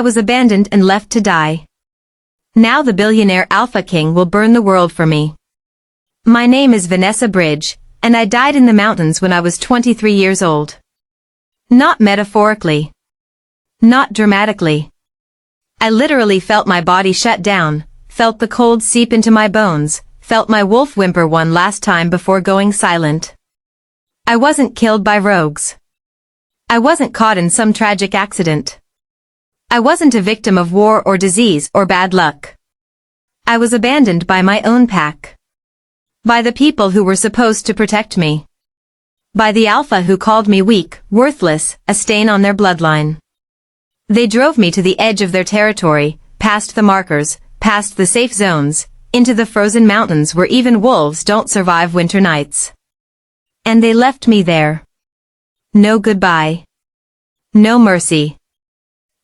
I was abandoned and left to die. Now the billionaire Alpha King will burn the world for me. My name is Vanessa Bridge, and I died in the mountains when I was 23 years old. Not metaphorically. Not dramatically. I literally felt my body shut down, felt the cold seep into my bones, felt my wolf whimper one last time before going silent. I wasn't killed by rogues. I wasn't caught in some tragic accident. I wasn't a victim of war or disease or bad luck. I was abandoned by my own pack. By the people who were supposed to protect me. By the alpha who called me weak, worthless, a stain on their bloodline. They drove me to the edge of their territory, past the markers, past the safe zones, into the frozen mountains where even wolves don't survive winter nights. And they left me there. No goodbye. No mercy.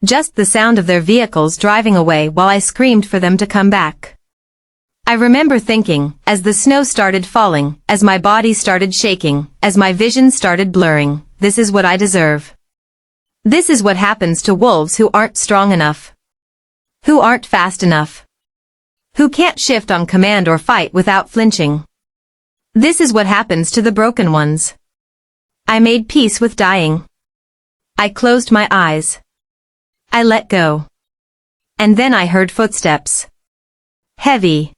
Just the sound of their vehicles driving away while I screamed for them to come back. I remember thinking, as the snow started falling, as my body started shaking, as my vision started blurring, this is what I deserve. This is what happens to wolves who aren't strong enough. Who aren't fast enough. Who can't shift on command or fight without flinching. This is what happens to the broken ones. I made peace with dying. I closed my eyes. I let go. And then I heard footsteps. Heavy.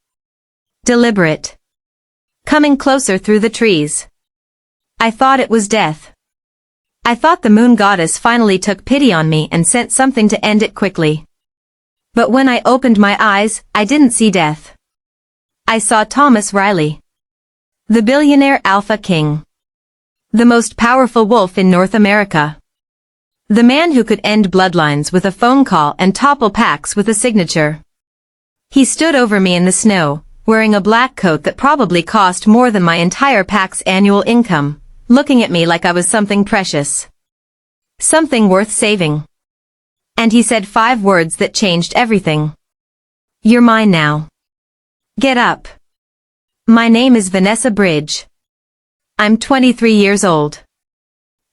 Deliberate. Coming closer through the trees. I thought it was death. I thought the moon goddess finally took pity on me and sent something to end it quickly. But when I opened my eyes, I didn't see death. I saw Thomas Riley. The billionaire Alpha King. The most powerful wolf in North America. The man who could end bloodlines with a phone call and topple packs with a signature. He stood over me in the snow, wearing a black coat that probably cost more than my entire pack's annual income, looking at me like I was something precious. Something worth saving. And he said 5 words that changed everything. You're mine now. Get up. My name is Vanessa Bridge. I'm 23 years old.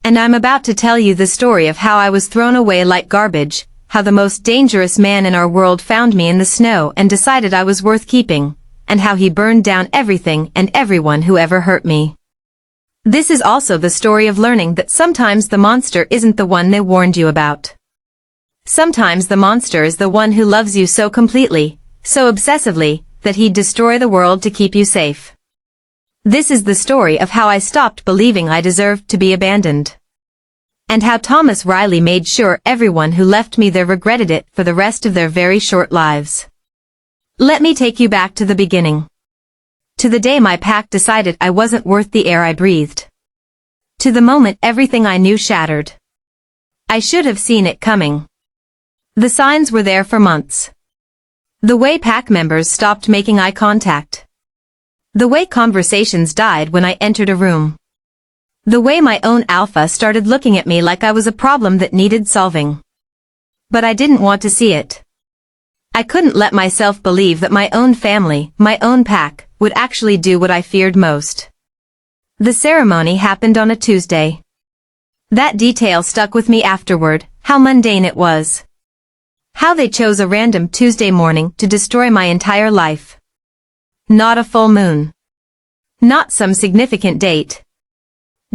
And I'm about to tell you the story of how I was thrown away like garbage, how the most dangerous man in our world found me in the snow and decided I was worth keeping, and how he burned down everything and everyone who ever hurt me. This is also the story of learning that sometimes the monster isn't the one they warned you about. Sometimes the monster is the one who loves you so completely, so obsessively, that he'd destroy the world to keep you safe. This is the story of how I stopped believing I deserved to be abandoned. And how Thomas Riley made sure everyone who left me there regretted it for the rest of their very short lives. Let me take you back to the beginning. To the day my pack decided I wasn't worth the air I breathed. To the moment everything I knew shattered. I should have seen it coming. The signs were there for months. The way pack members stopped making eye contact. The way conversations died when I entered a room. The way my own alpha started looking at me like I was a problem that needed solving. But I didn't want to see it. I couldn't let myself believe that my own family, my own pack, would actually do what I feared most. The ceremony happened on a Tuesday. That detail stuck with me afterward, how mundane it was. How they chose a random Tuesday morning to destroy my entire life. Not a full moon. Not some significant date.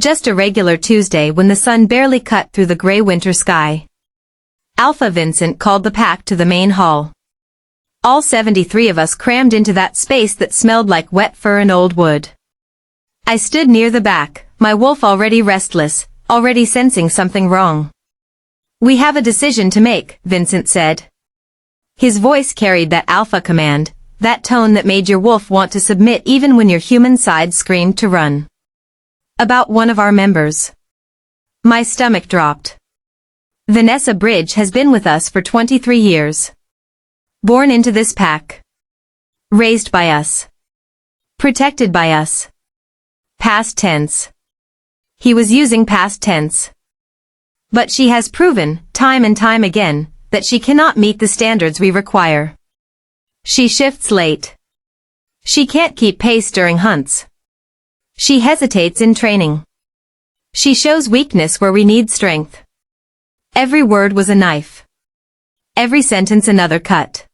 Just a regular Tuesday when the sun barely cut through the gray winter sky. Alpha Vincent called the pack to the main hall. All 73 of us crammed into that space that smelled like wet fur and old wood. I stood near the back, my wolf already restless, already sensing something wrong. We have a decision to make, Vincent said. His voice carried that alpha command, that tone that made your wolf want to submit even when your human side screamed to run. About one of our members. My stomach dropped. Vanessa Bridge has been with us for 23 years. Born into this pack. Raised by us. Protected by us. Past tense. He was using past tense. But she has proven, time and time again, that she cannot meet the standards we require. She shifts late. She can't keep pace during hunts. She hesitates in training. She shows weakness where we need strength. Every word was a knife. every sentence another cut.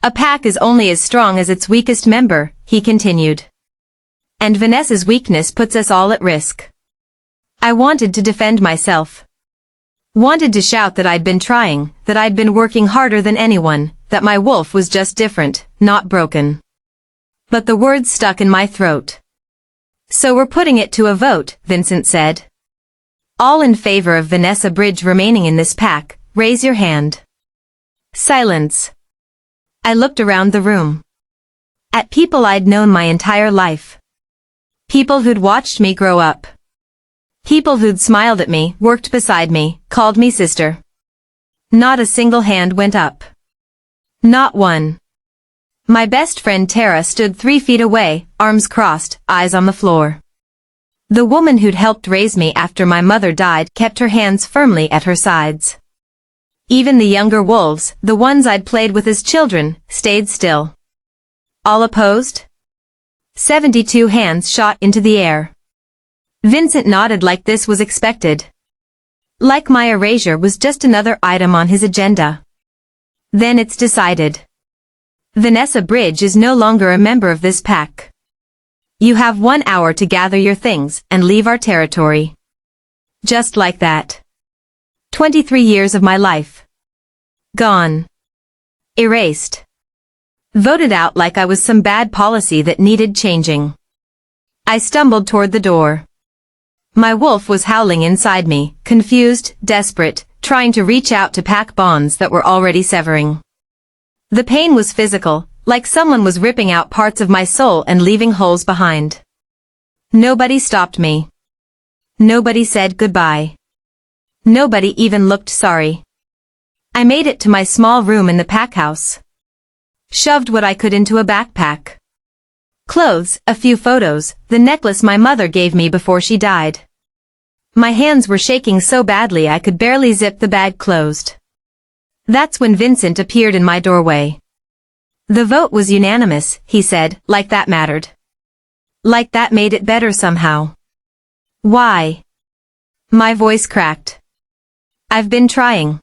A pack is only as strong as its weakest member, he continued. And Vanessa's weakness puts us all at risk. I wanted to defend myself. Wanted to shout that I'd been trying, that I'd been working harder than anyone, that my wolf was just different, not broken. But the words stuck in my throat. So we're putting it to a vote, Vincent said. All in favor of Vanessa Bridge remaining in this pack, raise your hand. Silence. I looked around the room. At people I'd known my entire life. People who'd watched me grow up. People who'd smiled at me, worked beside me, called me sister. Not a single hand went up. Not one. My best friend Tara stood 3 feet away, arms crossed, eyes on the floor. The woman who'd helped raise me after my mother died kept her hands firmly at her sides. Even the younger wolves, the ones I'd played with as children, stayed still. All opposed? 72 hands shot into the air. Vincent nodded like this was expected. Like my erasure was just another item on his agenda. Then it's decided. Vanessa Bridge is no longer a member of this pack. You have 1 hour to gather your things and leave our territory. Just like that. 23 years of my life. Gone. Erased. Voted out like I was some bad policy that needed changing. I stumbled toward the door. My wolf was howling inside me, confused, desperate, trying to reach out to pack bonds that were already severing. The pain was physical, like someone was ripping out parts of my soul and leaving holes behind. Nobody stopped me. Nobody said goodbye. Nobody even looked sorry. I made it to my small room in the pack house. Shoved what I could into a backpack. Clothes, a few photos, the necklace my mother gave me before she died. My hands were shaking so badly I could barely zip the bag closed. That's when Vincent appeared in my doorway. The vote was unanimous, he said, like that mattered. Like that made it better somehow. Why? My voice cracked. I've been trying.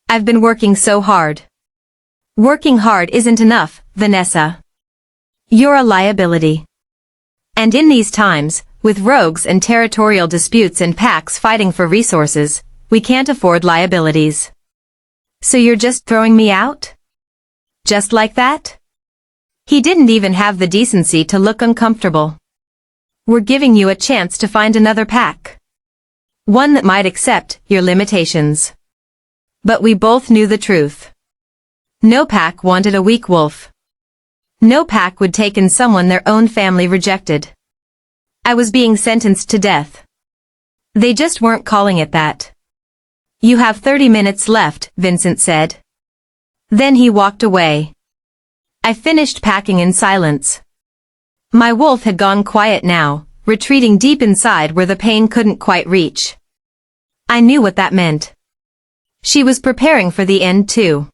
I've been working so hard. Working hard isn't enough, Vanessa. You're a liability. And in these times, with rogues and territorial disputes and packs fighting for resources, we can't afford liabilities. So you're just throwing me out? Just like that? He didn't even have the decency to look uncomfortable. We're giving you a chance to find another pack. One that might accept your limitations. But we both knew the truth. No pack wanted a weak wolf. No pack would take in someone their own family rejected. I was being sentenced to death. They just weren't calling it that. You have 30 minutes left, Vincent said. Then he walked away. I finished packing in silence. My wolf had gone quiet now, retreating deep inside where the pain couldn't quite reach. I knew what that meant. She was preparing for the end too.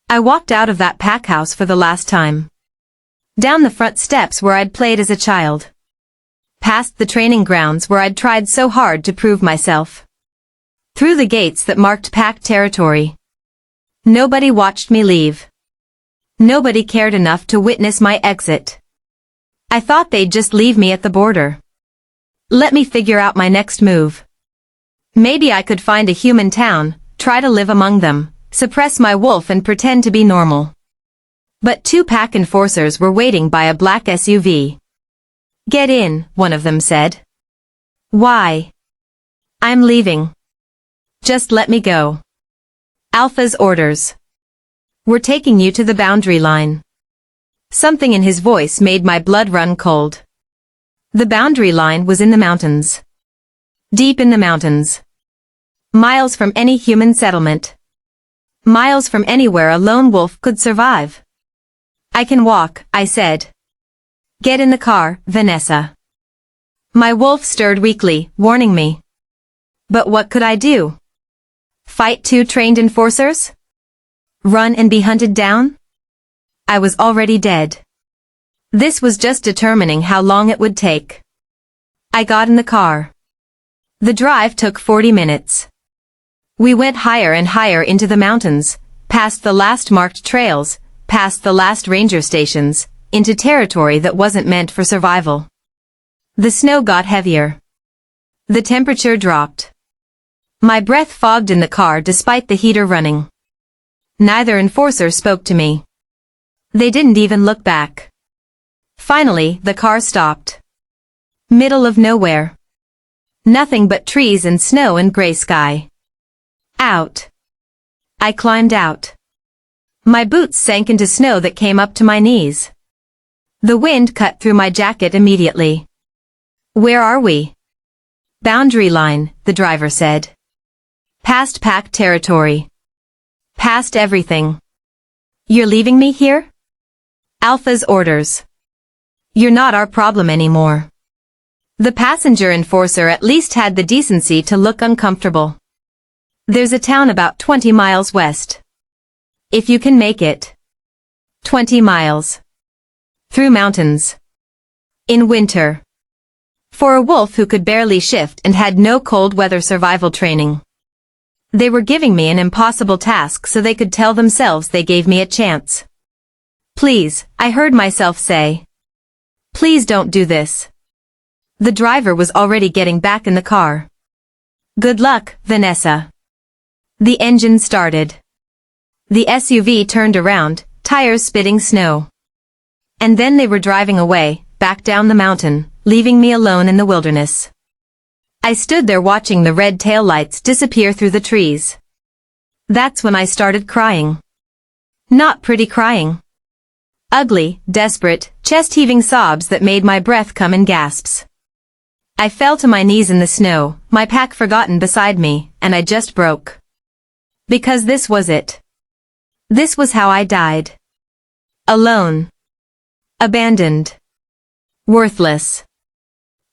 I walked out of that pack house for the last time. Down the front steps where I'd played as a child. Past the training grounds where I'd tried so hard to prove myself. Through the gates that marked pack territory. Nobody watched me leave. Nobody cared enough to witness my exit. I thought they'd just leave me at the border. Let me figure out my next move. Maybe I could find a human town, try to live among them, suppress my wolf and pretend to be normal. But 2 pack enforcers were waiting by a black SUV. Get in, one of them said. Why? I'm leaving. Just let me go. Alpha's orders. We're taking you to the boundary line. Something in his voice made my blood run cold. The boundary line was in the mountains. Deep in the mountains. Miles from any human settlement. Miles from anywhere a lone wolf could survive. I can walk, I said. Get in the car, Vanessa. My wolf stirred weakly, warning me. But what could I do? Fight 2 trained enforcers? Run and be hunted down? I was already dead. This was just determining how long it would take. I got in the car. The drive took 40 minutes. We went higher and higher into the mountains, Past the last marked trails, past the last ranger stations, into territory that wasn't meant for survival. The snow got heavier. The temperature dropped. My breath fogged in the car despite the heater running. Neither enforcer spoke to me. They didn't even look back. Finally, the car stopped. Middle of nowhere. Nothing but trees and snow and gray sky. Out. I climbed out. My boots sank into snow that came up to my knees. The wind cut through my jacket immediately. Where are we? Boundary line, the driver said. Past packed territory. Past everything. You're leaving me here? Alpha's orders. You're not our problem anymore. The passenger enforcer at least had the decency to look uncomfortable. There's a town about 20 miles west. If you can make it. 20 miles. Through mountains. In winter. For a wolf who could barely shift and had no cold weather survival training. They were giving me an impossible task so they could tell themselves they gave me a chance. Please, I heard myself say. Please don't do this. The driver was already getting back in the car. Good luck, Vanessa. The engine started. The SUV turned around, tires spitting snow. And then they were driving away, back down the mountain, leaving me alone in the wilderness. I stood there watching the red taillights disappear through the trees. That's when I started crying. Not pretty crying. Ugly, desperate, chest-heaving sobs that made my breath come in gasps. I fell to my knees in the snow, my pack forgotten beside me, and I just broke. Because this was it. This was how I died. Alone. Abandoned. Worthless.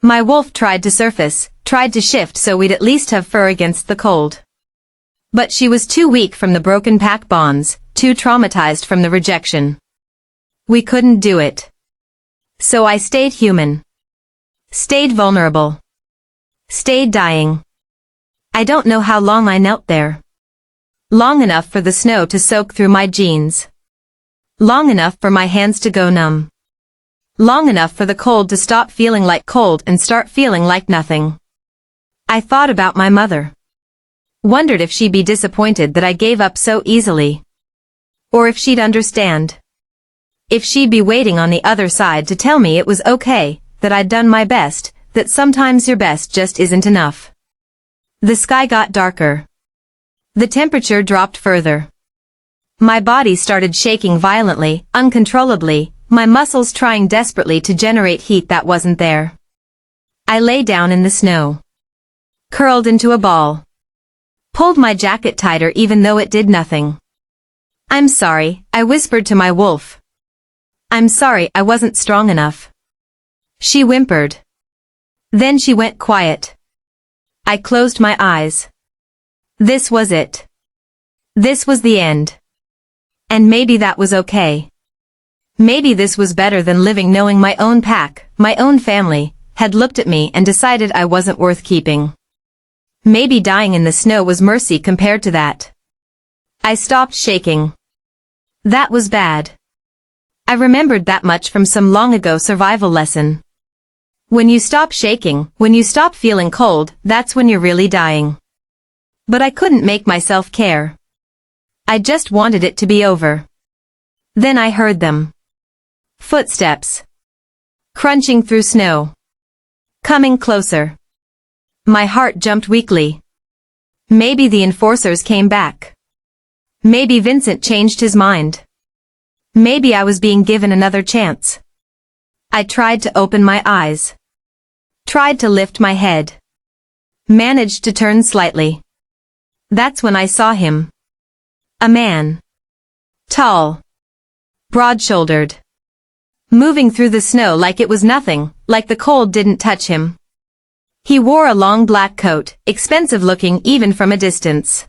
My wolf tried to surface, tried to shift so we'd at least have fur against the cold. But she was too weak from the broken pack bonds, too traumatized from the rejection. We couldn't do it. So I stayed human. Stayed vulnerable. Stayed dying. I don't know how long I knelt there. Long enough for the snow to soak through my jeans. Long enough for my hands to go numb. Long enough for the cold to stop feeling like cold and start feeling like nothing. I thought about my mother. Wondered if she'd be disappointed that I gave up so easily. Or if she'd understand. If she'd be waiting on the other side to tell me it was okay, that I'd done my best, that sometimes your best just isn't enough. The sky got darker. The temperature dropped further. My body started shaking violently, uncontrollably, my muscles trying desperately to generate heat that wasn't there. I lay down in the snow. Curled into a ball. Pulled my jacket tighter even though it did nothing. I'm sorry, I whispered to my wolf. I'm sorry I wasn't strong enough. She whimpered. Then she went quiet. I closed my eyes. This was it. This was the end. And maybe that was okay. Maybe this was better than living knowing my own pack, my own family, had looked at me and decided I wasn't worth keeping. Maybe dying in the snow was mercy compared to that. I stopped shaking. That was bad. I remembered that much from some long ago survival lesson. When you stop shaking, when you stop feeling cold, that's when you're really dying. But I couldn't make myself care. I just wanted it to be over. Then I heard them. Footsteps. Crunching through snow. Coming closer. My heart jumped weakly. Maybe the enforcers came back. Maybe Vincent changed his mind. Maybe I was being given another chance. I tried to open my eyes. Tried to lift my head. Managed to turn slightly. That's when I saw him. A man. Tall. Broad-shouldered. Moving through the snow like it was nothing, like the cold didn't touch him. He wore a long black coat, expensive looking even from a distance.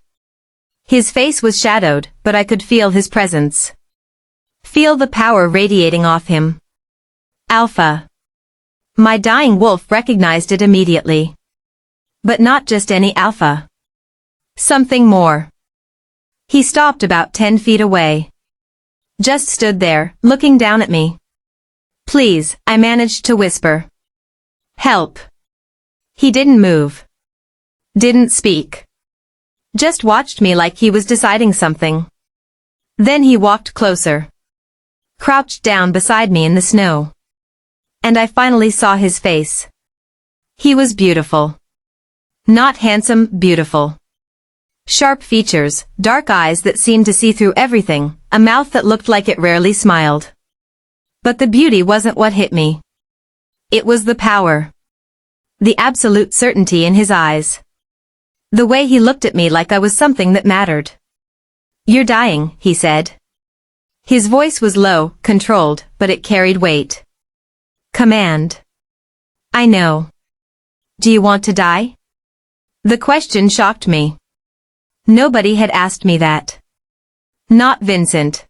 His face was shadowed, but I could feel his presence. Feel the power radiating off him. Alpha. My dying wolf recognized it immediately. But not just any alpha. Something more. He stopped about 10 feet away. Just stood there, looking down at me. Please, I managed to whisper. Help. He didn't move. Didn't speak. Just watched me like he was deciding something. Then he walked closer. Crouched down beside me in the snow. And I finally saw his face. He was beautiful. Not handsome, beautiful. Sharp features, dark eyes that seemed to see through everything, a mouth that looked like it rarely smiled. But the beauty wasn't what hit me. It was the power. The absolute certainty in his eyes. The way he looked at me like I was something that mattered. You're dying, he said. His voice was low, controlled, but it carried weight. Command. I know. Do you want to die? The question shocked me. Nobody had asked me that. Not Vincent.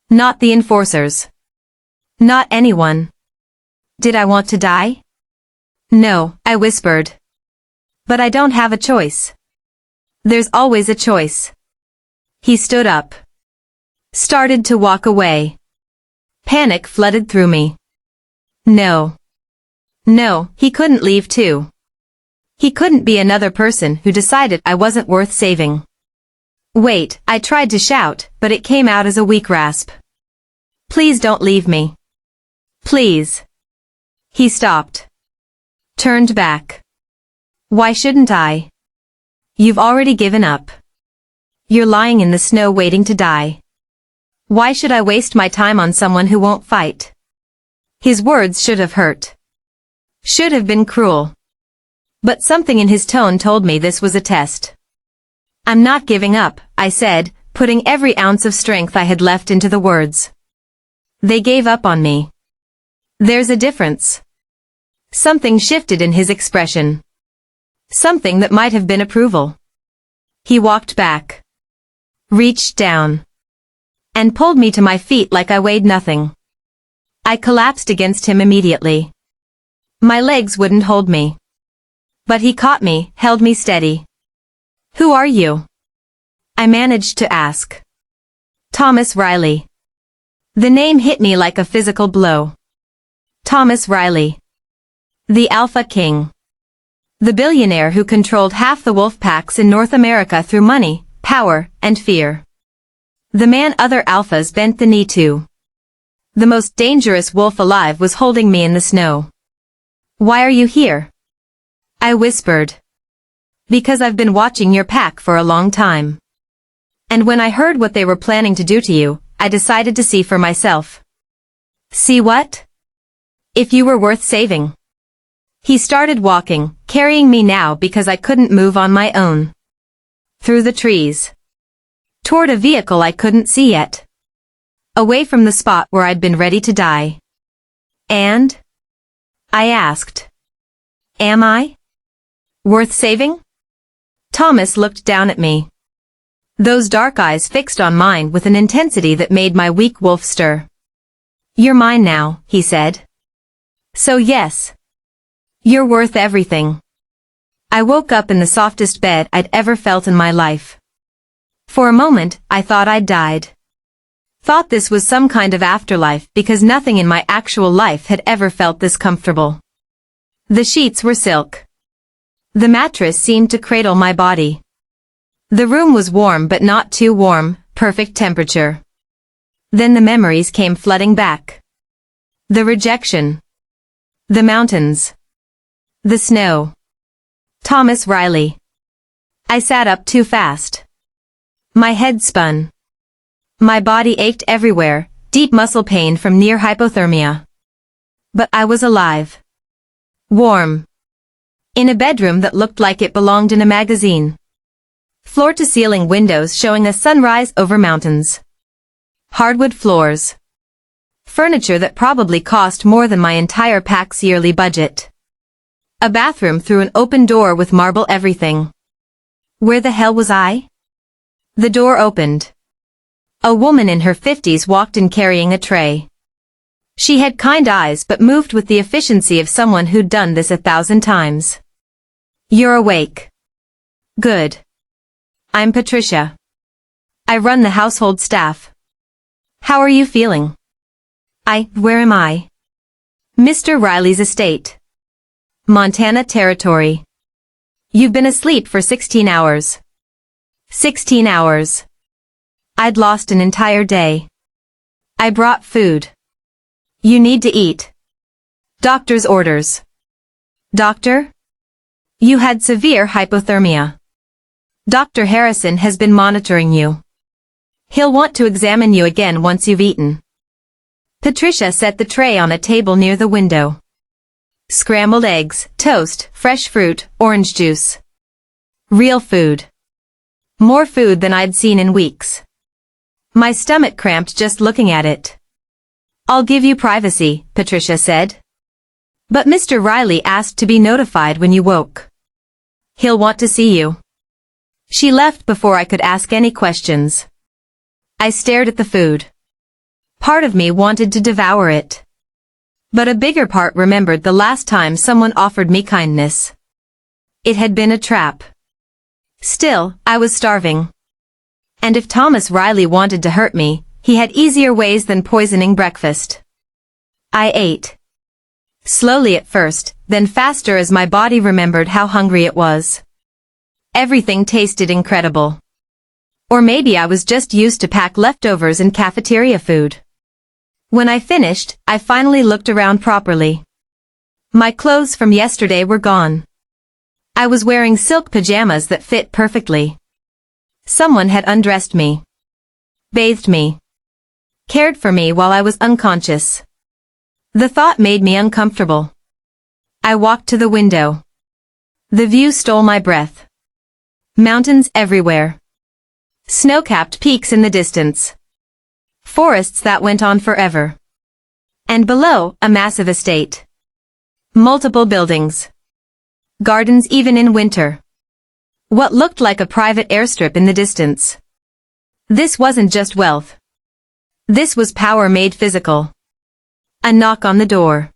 Not the enforcers. Not anyone. Did I want to die? No, I whispered. But I don't have a choice. There's always a choice. He stood up. Started to walk away. Panic flooded through me. No. No, he couldn't leave too. He couldn't be another person who decided I wasn't worth saving. Wait, I tried to shout, but it came out as a weak rasp. Please don't leave me. Please. He stopped. Turned back. Why shouldn't I? You've already given up. You're lying in the snow waiting to die. Why should I waste my time on someone who won't fight? His words should have hurt. Should have been cruel. But something in his tone told me this was a test. I'm not giving up, I said, putting every ounce of strength I had left into the words. They gave up on me. There's a difference. Something shifted in his expression. Something that might have been approval. He walked back. Reached down. And pulled me to my feet like I weighed nothing. I collapsed against him immediately. My legs wouldn't hold me. But he caught me, held me steady. Who are you? I managed to ask. Thomas Riley. The name hit me like a physical blow. Thomas Riley. The Alpha King. The billionaire who controlled half the wolf packs in North America through money, power, and fear. The man other alphas bent the knee to. The most dangerous wolf alive was holding me in the snow. Why are you here? I whispered. Because I've been watching your pack for a long time. And when I heard what they were planning to do to you, I decided to see for myself. See what? If you were worth saving. He started walking, carrying me now because I couldn't move on my own. Through the trees. Toward a vehicle I couldn't see yet. Away from the spot where I'd been ready to die. And? I asked. Am I? Worth saving? Thomas looked down at me. Those dark eyes fixed on mine with an intensity that made my weak wolf stir. You're mine now, he said. So yes. You're worth everything. I woke up in the softest bed I'd ever felt in my life. For a moment, I thought I'd died. Thought this was some kind of afterlife because nothing in my actual life had ever felt this comfortable. The sheets were silk. The mattress seemed to cradle my body. The room was warm but not too warm, perfect temperature. Then the memories came flooding back. The rejection. The mountains. The snow. Thomas Riley. I sat up too fast. My head spun. My body ached everywhere, deep muscle pain from near hypothermia. But I was alive. Warm. In a bedroom that looked like it belonged in a magazine. Floor-to-ceiling windows showing a sunrise over mountains. Hardwood floors. Furniture that probably cost more than my entire pack's yearly budget. A bathroom through an open door with marble everything. Where the hell was I? The door opened. A woman in her 50s walked in carrying a tray. She had kind eyes but moved with the efficiency of someone who'd done this 1,000 times. You're awake. Good. I'm Patricia. I run the household staff. How are you feeling? Where am I? Mr. Riley's estate. Montana Territory. You've been asleep for 16 hours. 16 hours. I'd lost an entire day. I brought food. You need to eat. Doctor's orders. Doctor? You had severe hypothermia. Dr. Harrison has been monitoring you. He'll want to examine you again once you've eaten. Patricia set the tray on a table near the window. Scrambled eggs, toast, fresh fruit, orange juice. Real food. More food than I'd seen in weeks. My stomach cramped just looking at it. I'll give you privacy, Patricia said. But Mr. Riley asked to be notified when you woke. He'll want to see you. She left before I could ask any questions. I stared at the food. Part of me wanted to devour it. But a bigger part remembered the last time someone offered me kindness. It had been a trap. Still, I was starving. And if Thomas Riley wanted to hurt me, he had easier ways than poisoning breakfast. I ate. Slowly at first, then faster as my body remembered how hungry it was. Everything tasted incredible. Or maybe I was just used to pack leftovers and cafeteria food. When I finished, I finally looked around properly. My clothes from yesterday were gone. I was wearing silk pajamas that fit perfectly. Someone had undressed me. Bathed me. Cared for me while I was unconscious. The thought made me uncomfortable. I walked to the window. The view stole my breath. Mountains everywhere. Snow-capped peaks in the distance. Forests that went on forever. And below, a massive estate. Multiple buildings. Gardens even in winter. What looked like a private airstrip in the distance. This wasn't just wealth. This was power made physical. A knock on the door.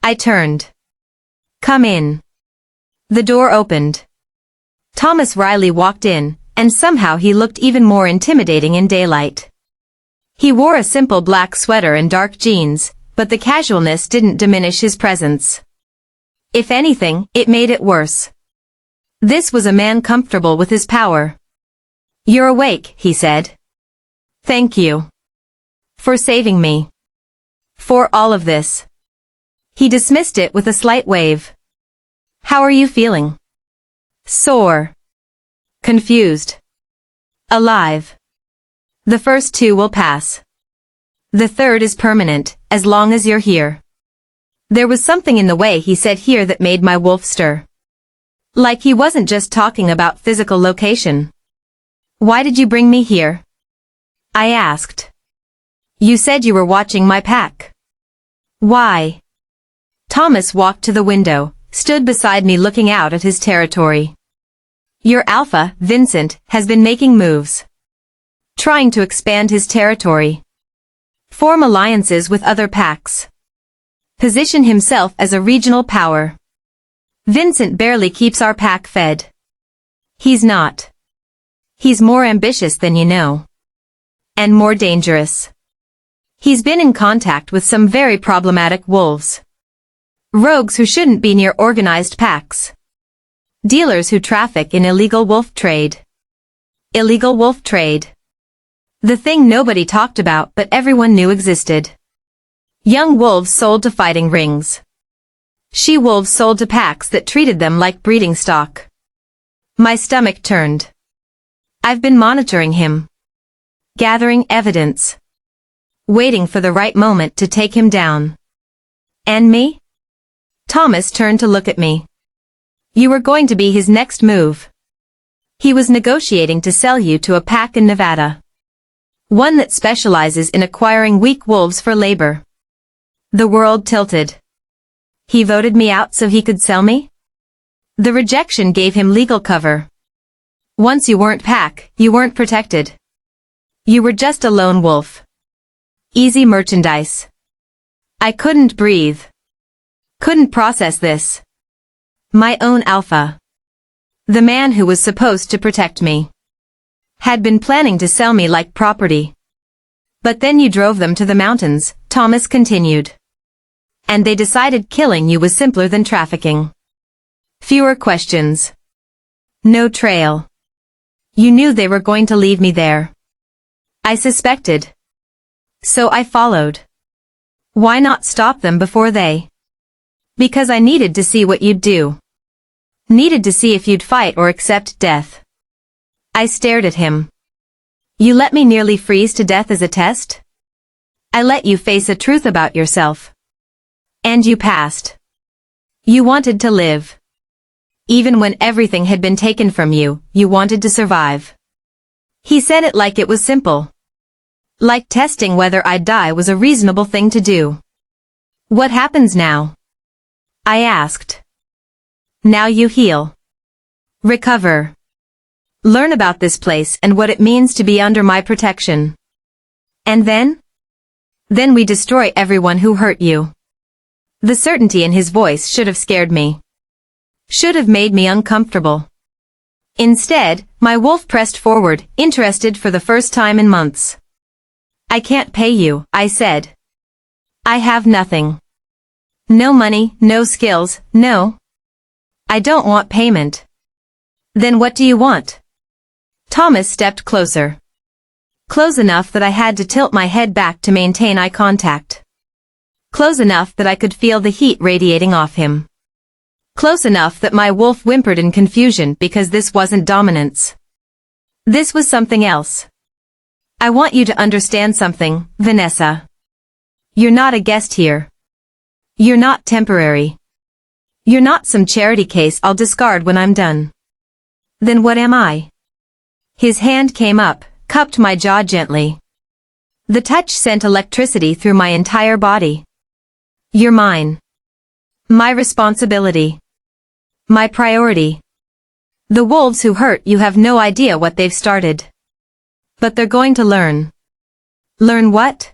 I turned. Come in. The door opened. Thomas Riley walked in, and somehow he looked even more intimidating in daylight. He wore a simple black sweater and dark jeans, but the casualness didn't diminish his presence. If anything, it made it worse. This was a man comfortable with his power. You're awake, he said. Thank you. For saving me. For all of this. He dismissed it with a slight wave. How are you feeling? Sore. Confused. Alive. The first two will pass. The third is permanent, as long as you're here. There was something in the way he said here that made my wolf stir. Like he wasn't just talking about physical location. Why did you bring me here? I asked. You said you were watching my pack. Why? Thomas walked to the window, stood beside me looking out at his territory. Your alpha, Vincent, has been making moves. Trying to expand his territory. Form alliances with other packs. Position himself as a regional power. Vincent barely keeps our pack fed. He's not. He's more ambitious than you know. And more dangerous. He's been in contact with some very problematic wolves. Rogues who shouldn't be near organized packs. Dealers who traffic in illegal wolf trade. Illegal wolf trade. The thing nobody talked about but everyone knew existed. Young wolves sold to fighting rings. She-wolves sold to packs that treated them like breeding stock. My stomach turned. I've been monitoring him. Gathering evidence. Waiting for the right moment to take him down. And me? Thomas turned to look at me. You were going to be his next move. He was negotiating to sell you to a pack in Nevada. One that specializes in acquiring weak wolves for labor. The world tilted. He voted me out so he could sell me? The rejection gave him legal cover. Once you weren't pack, you weren't protected. You were just a lone wolf. Easy merchandise. I couldn't breathe. Couldn't process this. My own alpha. The man who was supposed to protect me. Had been planning to sell me like property. But then you drove them to the mountains, Thomas continued. And they decided killing you was simpler than trafficking. Fewer questions. No trail. You knew they were going to leave me there. I suspected. So I followed. Why not stop them before they? Because I needed to see what you'd do. Needed to see if you'd fight or accept death. I stared at him. You let me nearly freeze to death as a test? I let you face a truth about yourself. And you passed. You wanted to live. Even when everything had been taken from you, you wanted to survive. He said it like it was simple. Like testing whether I'd die was a reasonable thing to do. What happens now? I asked. Now you heal. Recover. Learn about this place and what it means to be under my protection. And then? Then we destroy everyone who hurt you. The certainty in his voice should have scared me. Should have made me uncomfortable. Instead, my wolf pressed forward, interested for the first time in months. I can't pay you, I said. I have nothing. No money, no skills, no. I don't want payment. Then what do you want? Thomas stepped closer. Close enough that I had to tilt my head back to maintain eye contact. Close enough that I could feel the heat radiating off him. Close enough that my wolf whimpered in confusion because this wasn't dominance. This was something else. I want you to understand something, Vanessa. You're not a guest here. You're not temporary. You're not some charity case I'll discard when I'm done. Then what am I? His hand came up, cupped my jaw gently. The touch sent electricity through my entire body. You're mine. My responsibility. My priority. The wolves who hurt you have no idea what they've started. But they're going to learn. Learn what?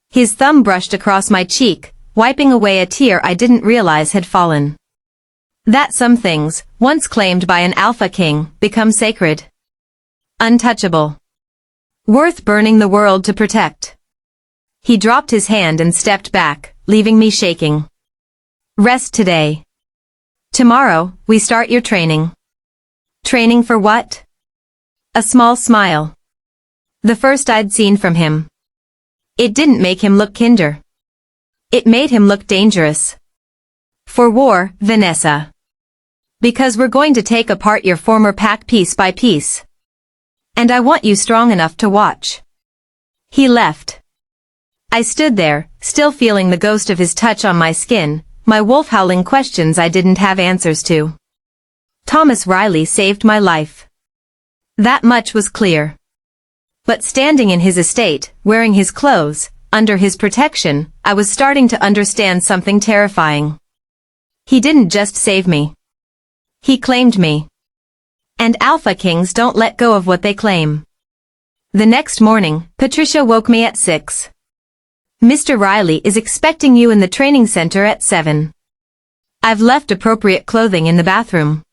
His thumb brushed across my cheek, wiping away a tear I didn't realize had fallen. That some things, once claimed by an alpha king, become sacred. Untouchable. Worth burning the world to protect. He dropped his hand and stepped back, leaving me shaking. Rest today. Tomorrow, we start your training. Training for what? A small smile. The first I'd seen from him. It didn't make him look kinder. It made him look dangerous. For war, Vanessa. Because we're going to take apart your former pack piece by piece. And I want you strong enough to watch. He left. I stood there, still feeling the ghost of his touch on my skin, my wolf howling questions I didn't have answers to. Thomas Riley saved my life. That much was clear. But standing in his estate, wearing his clothes, under his protection, I was starting to understand something terrifying. He didn't just save me. He claimed me. And alpha kings don't let go of what they claim. The next morning, Patricia woke me at 6. Mr. Riley is expecting you in the training center at 7. I've left appropriate clothing in the bathroom.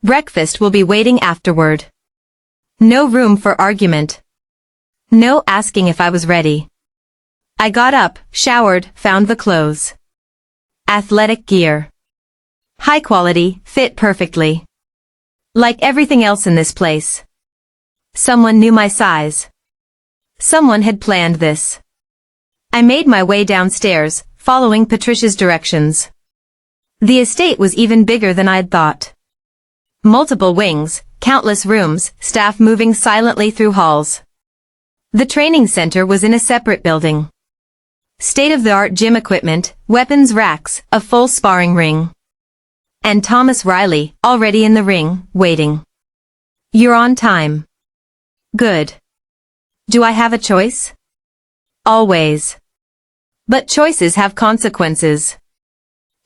Breakfast will be waiting afterward. No room for argument. No asking if I was ready. I got up, showered, found the clothes. Athletic gear. High quality, fit perfectly. Like everything else in this place. Someone knew my size. Someone had planned this. I made my way downstairs, following Patricia's directions. The estate was even bigger than I'd thought. Multiple wings, countless rooms, staff moving silently through halls. The training center was in a separate building. State-of-the-art gym equipment, weapons racks, a full sparring ring. And Thomas Riley, already in the ring, waiting. You're on time. Good. Do I have a choice? Always. But choices have consequences.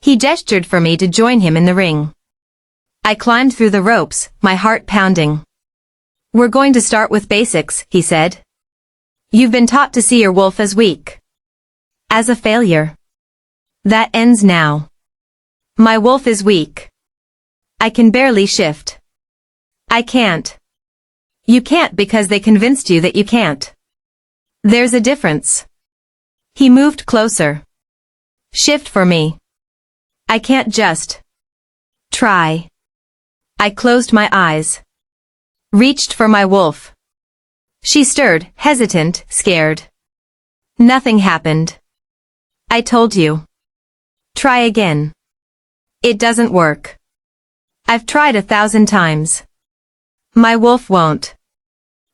He gestured for me to join him in the ring. I climbed through the ropes, my heart pounding. We're going to start with basics, he said. You've been taught to see your wolf as weak. As a failure. That ends now. My wolf is weak. I can barely shift. I can't. You can't because they convinced you that you can't. There's a difference. He moved closer. Shift for me. I can't just try. I closed my eyes. Reached for my wolf. She stirred, hesitant, scared. Nothing happened. I told you. Try again. It doesn't work. I've tried 1,000 times. My wolf won't.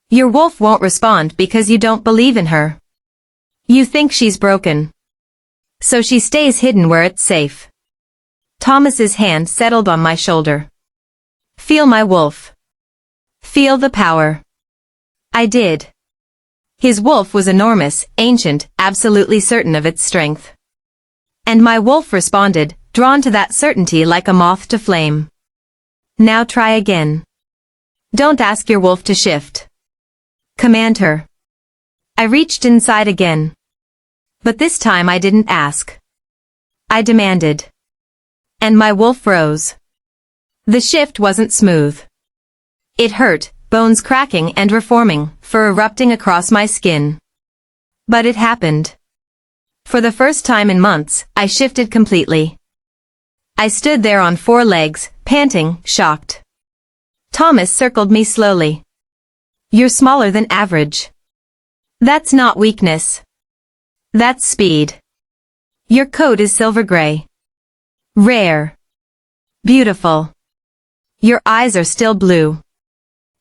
Your wolf won't respond because you don't believe in her. You think she's broken. So she stays hidden where it's safe. Thomas's hand settled on my shoulder. Feel my wolf. Feel the power. I did. His wolf was enormous, ancient, absolutely certain of its strength. And my wolf responded, drawn to that certainty like a moth to flame. Now try again. Don't ask your wolf to shift. Command her. I reached inside again. But this time I didn't ask. I demanded. And my wolf rose. The shift wasn't smooth. It hurt, bones cracking and reforming, fur erupting across my skin. But it happened. For the first time in months, I shifted completely. I stood there on 4 legs, panting, shocked. Thomas circled me slowly. You're smaller than average. That's not weakness. That's speed. Your coat is silver gray. Rare. Beautiful. Your eyes are still blue.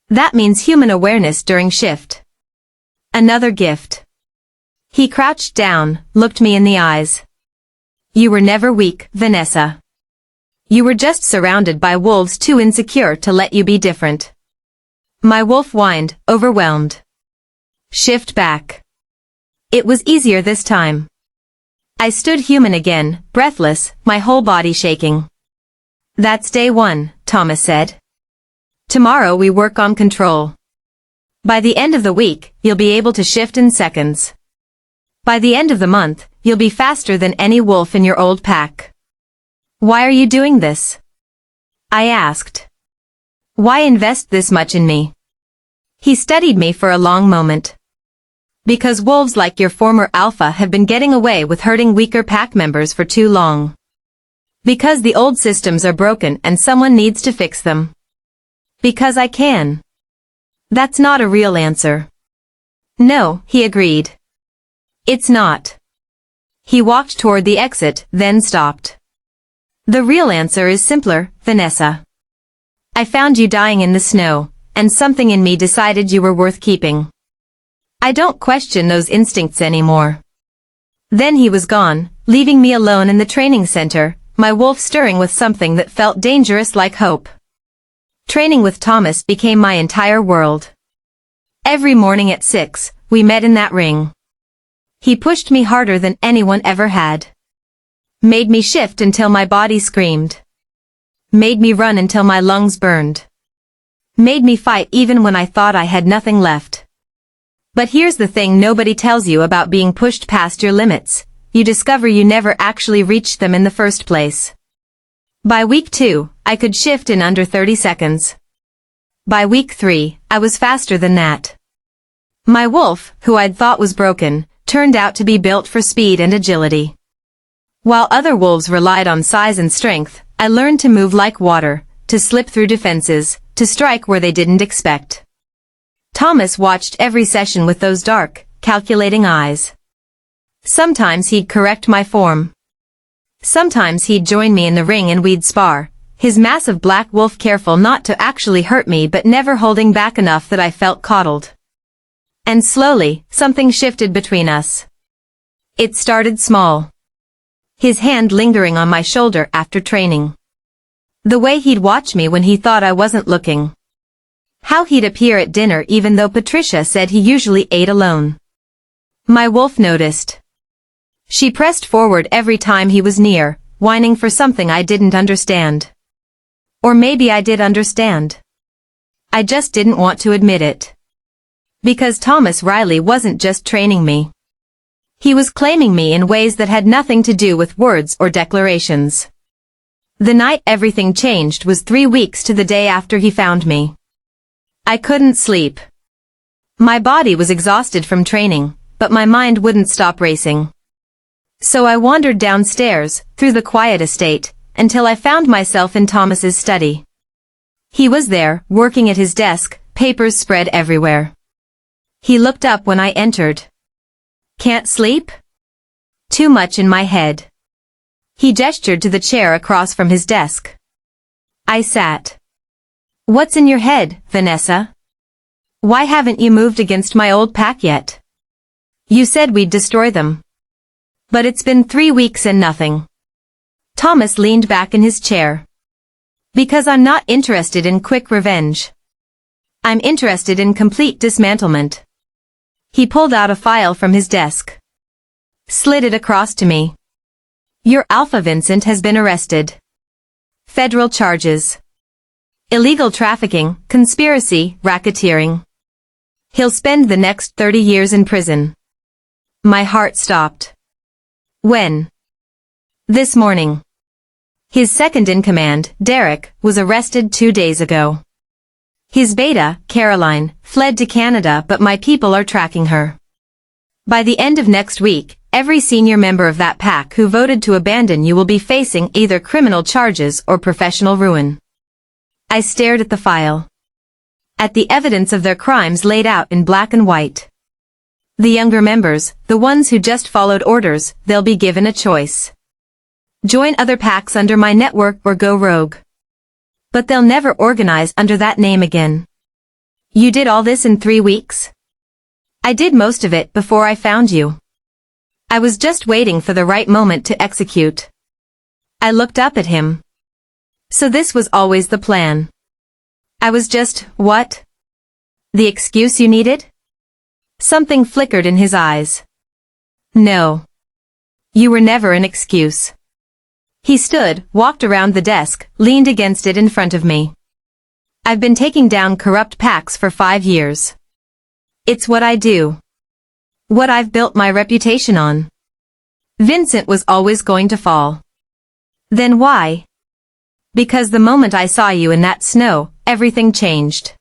That means human awareness during shift. Another gift. He crouched down, looked me in the eyes. You were never weak, Vanessa. You were just surrounded by wolves too insecure to let you be different. My wolf whined, overwhelmed. Shift back. It was easier this time. I stood human again, breathless, my whole body shaking. That's day 1, Thomas said. Tomorrow we work on control. By the end of the week, you'll be able to shift in seconds. By the end of the month, you'll be faster than any wolf in your old pack. Why are you doing this? I asked. Why invest this much in me? He studied me for a long moment. Because wolves like your former alpha have been getting away with hurting weaker pack members for too long. Because the old systems are broken and someone needs to fix them. Because I can. That's not a real answer. No, he agreed. It's not. He walked toward the exit, then stopped. The real answer is simpler, Vanessa. I found you dying in the snow, and something in me decided you were worth keeping. I don't question those instincts anymore. Then he was gone, leaving me alone in the training center, my wolf stirring with something that felt dangerous like hope. Training with Thomas became my entire world. Every morning at 6, we met in that ring. He pushed me harder than anyone ever had. Made me shift until my body screamed. Made me run until my lungs burned. Made me fight even when I thought I had nothing left. But here's the thing nobody tells you about being pushed past your limits. You discover you never actually reached them in the first place. By week 2, I could shift in under 30 seconds. By week 3, I was faster than that. My wolf, who I'd thought was broken, turned out to be built for speed and agility. While other wolves relied on size and strength, I learned to move like water, to slip through defenses, to strike where they didn't expect. Thomas watched every session with those dark, calculating eyes. Sometimes he'd correct my form. Sometimes he'd join me in the ring and we'd spar, his massive black wolf careful not to actually hurt me but never holding back enough that I felt coddled. And slowly, something shifted between us. It started small. His hand lingering on my shoulder after training. The way he'd watch me when he thought I wasn't looking. How he'd appear at dinner even though Patricia said he usually ate alone. My wolf noticed. She pressed forward every time he was near, whining for something I didn't understand. Or maybe I did understand. I just didn't want to admit it. Because Thomas Riley wasn't just training me. He was claiming me in ways that had nothing to do with words or declarations. The night everything changed was 3 weeks to the day after he found me. I couldn't sleep. My body was exhausted from training, but my mind wouldn't stop racing. So I wandered downstairs, through the quiet estate, until I found myself in Thomas's study. He was there, working at his desk, papers spread everywhere. He looked up when I entered. "Can't sleep?" "Too much in my head." He gestured to the chair across from his desk. I sat. "What's in your head, Vanessa? Why haven't you moved against my old pack yet? You said we'd destroy them. But it's been 3 weeks and nothing." Thomas leaned back in his chair. "Because I'm not interested in quick revenge. I'm interested in complete dismantlement." He pulled out a file from his desk. Slid it across to me. "Your Alpha Vincent has been arrested. Federal charges. Illegal trafficking, conspiracy, racketeering. He'll spend the next 30 years in prison." My heart stopped. "When?" "This morning. His second-in-command, Derek, was arrested 2 days ago. His beta, Caroline, fled to Canada, but my people are tracking her. By the end of next week, every senior member of that pack who voted to abandon you will be facing either criminal charges or professional ruin." I stared at the file. At the evidence of their crimes laid out in black and white. The younger members, the ones who just followed orders, they'll be given a choice. Join other packs under my network or go rogue. But they'll never organize under that name again. You did all this in 3 weeks? I did most of it before I found you. I was just waiting for the right moment to execute. I looked up at him. So this was always the plan. I was just, what? The excuse you needed? Something flickered in his eyes. No. You were never an excuse. He stood, walked around the desk, leaned against it in front of me. I've been taking down corrupt packs for 5 years. It's what I do. What I've built my reputation on. Vincent was always going to fall. Then why? Because the moment I saw you in that snow, everything changed.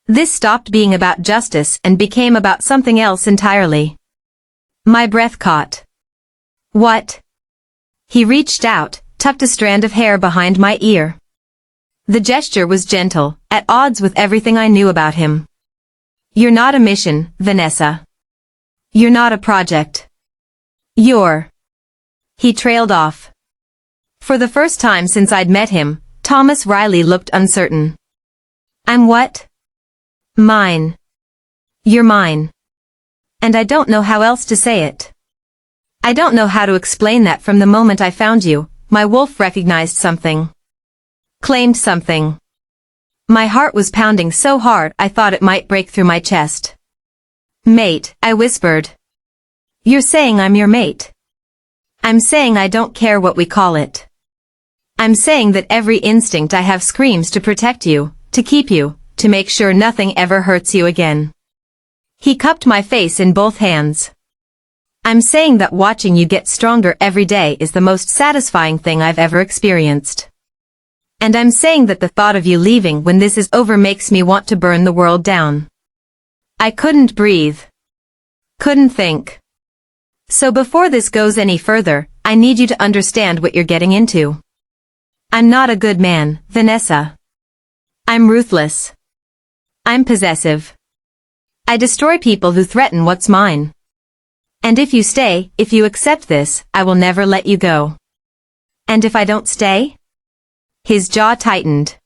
This stopped being about justice and became about something else entirely. My breath caught. What? He reached out, tucked a strand of hair behind my ear. The gesture was gentle, at odds with everything I knew about him. You're not a mission, Vanessa. You're not a project. You're... He trailed off. For the first time since I'd met him, Thomas Riley looked uncertain. I'm what? Mine. You're mine. And I don't know how else to say it. I don't know how to explain that from the moment I found you, my wolf recognized something. Claimed something. My heart was pounding so hard I thought it might break through my chest. Mate, I whispered. You're saying I'm your mate. I'm saying I don't care what we call it. I'm saying that every instinct I have screams to protect you, to keep you, to make sure nothing ever hurts you again. He cupped my face in both hands. I'm saying that watching you get stronger every day is the most satisfying thing I've ever experienced. And I'm saying that the thought of you leaving when this is over makes me want to burn the world down. I couldn't breathe. Couldn't think. So before this goes any further, I need you to understand what you're getting into. I'm not a good man, Vanessa. I'm ruthless. I'm possessive. I destroy people who threaten what's mine. And if you stay, if you accept this, I will never let you go. And if I don't stay? His jaw tightened.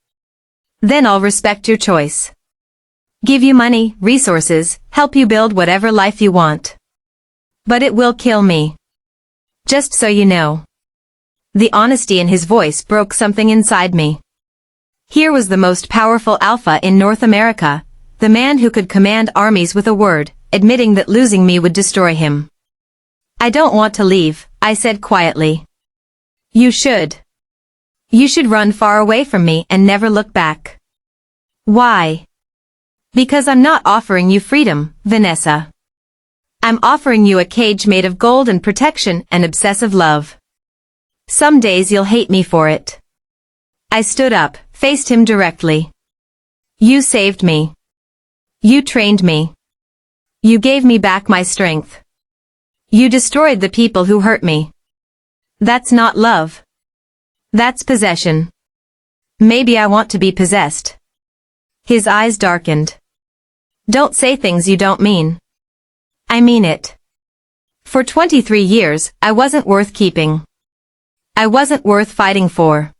Then I'll respect your choice. Give you money, resources, help you build whatever life you want. But it will kill me. Just so you know. The honesty in his voice broke something inside me. Here was the most powerful alpha in North America, the man who could command armies with a word, admitting that losing me would destroy him. I don't want to leave, I said quietly. You should. You should run far away from me and never look back. Why? Because I'm not offering you freedom, Vanessa. I'm offering you a cage made of gold and protection and obsessive love. Some days you'll hate me for it. I stood up, faced him directly. You saved me. You trained me. You gave me back my strength. You destroyed the people who hurt me. That's not love. That's possession. Maybe I want to be possessed. His eyes darkened. Don't say things you don't mean. I mean it. For 23 years, I wasn't worth keeping. I wasn't worth fighting for.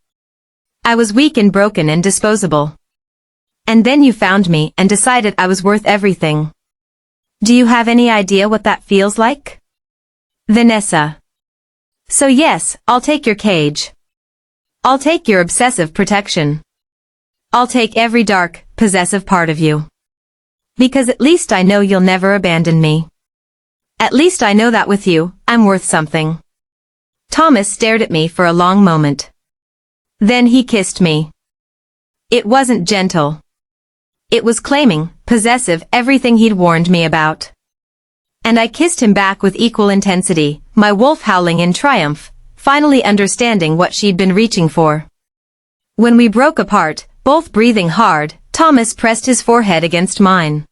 I was weak and broken and disposable. And then you found me and decided I was worth everything. Do you have any idea what that feels like? Vanessa. So yes, I'll take your cage. I'll take your obsessive protection. I'll take every dark, possessive part of you. Because at least I know you'll never abandon me. At least I know that with you, I'm worth something. Thomas stared at me for a long moment. Then he kissed me. It wasn't gentle. It was claiming, possessive, everything he'd warned me about. And I kissed him back with equal intensity, my wolf howling in triumph, finally understanding what she'd been reaching for. When we broke apart, both breathing hard, Thomas pressed his forehead against mine.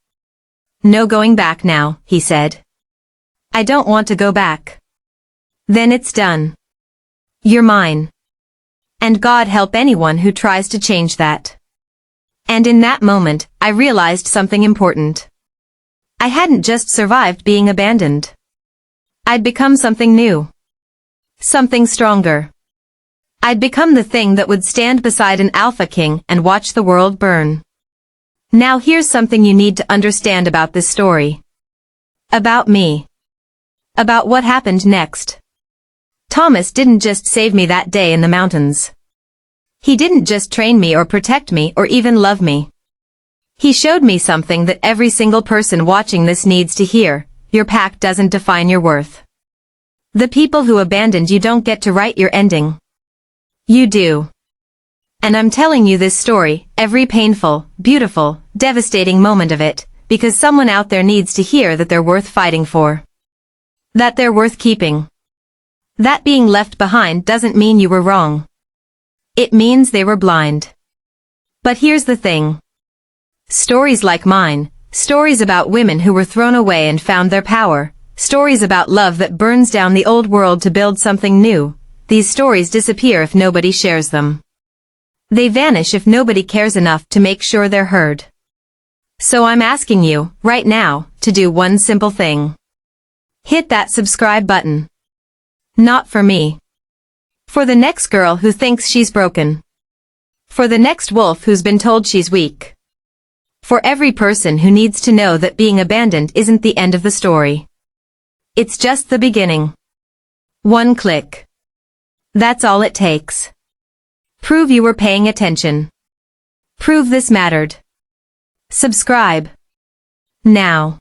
No going back now, he said. I don't want to go back. Then it's done. You're mine. And God help anyone who tries to change that. And in that moment, I realized something important. I hadn't just survived being abandoned. I'd become something new. Something stronger. I'd become the thing that would stand beside an alpha king and watch the world burn. Now here's something you need to understand about this story. About me. About what happened next. Thomas didn't just save me that day in the mountains. He didn't just train me or protect me or even love me. He showed me something that every single person watching this needs to hear. Your pack doesn't define your worth. The people who abandoned you don't get to write your ending. You do. And I'm telling you this story, every painful, beautiful, devastating moment of it, because someone out there needs to hear that they're worth fighting for. That they're worth keeping. That being left behind doesn't mean you were wrong. It means they were blind. But here's the thing. Stories like mine, stories about women who were thrown away and found their power, stories about love that burns down the old world to build something new, these stories disappear if nobody shares them. They vanish if nobody cares enough to make sure they're heard. So I'm asking you, right now, to do one simple thing. Hit that subscribe button. Not for me. For the next girl who thinks she's broken. For the next wolf who's been told she's weak. For every person who needs to know that being abandoned isn't the end of the story. It's just the beginning. One click. That's all it takes. Prove you were paying attention. Prove this mattered. Subscribe. Now.